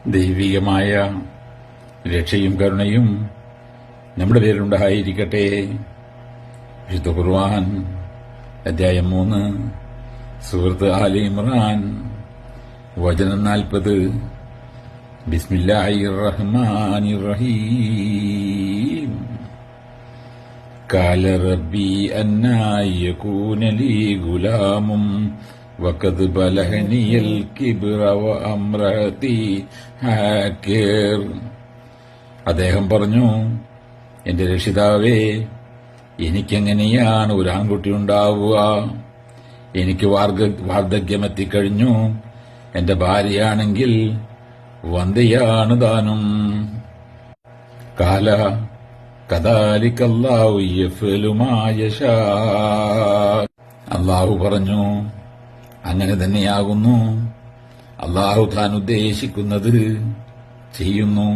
ദൈവികമായ രക്ഷയും കരുണയും നമ്മുടെ പേരിലുണ്ടായിരിക്കട്ടെ. വിശുദ്ധ ഖുർആൻ അധ്യായം 3 സൂറത്ത് ആലി ഇമ്രാൻ വചനം 40. ബിസ്മില്ലാഹിർ റഹ്മാനിർ റഹീം. ഖാല റബ്ബി അന്നാ യകൂന ലീ ഗുലാമും വഖദ് ബലഗനിയൽ കിബ്റ വഅംറതി ഹാക്കിർ. അദ്ദേഹം പറഞ്ഞു, എന്റെ രക്ഷിതാവേ, എനിക്കെങ്ങനെയാണ് ഒരു ആൺകുട്ടി ഉണ്ടാവുക? എനിക്ക് വാർദ്ധക്യമെത്തിക്കഴിഞ്ഞു. എന്റെ ഭാര്യയാണെങ്കിൽ വന്ധ്യയാണ് താനും. കാല കദാലിക അല്ലാഹു യഫ്അലു മാ യശാ. അല്ലാഹു പറഞ്ഞു, അങ്ങനെ തന്നെയാകുന്നു. അല്ലാഹു താൻ ഉദ്ദേശിക്കുന്നത് ചെയ്യുന്നു.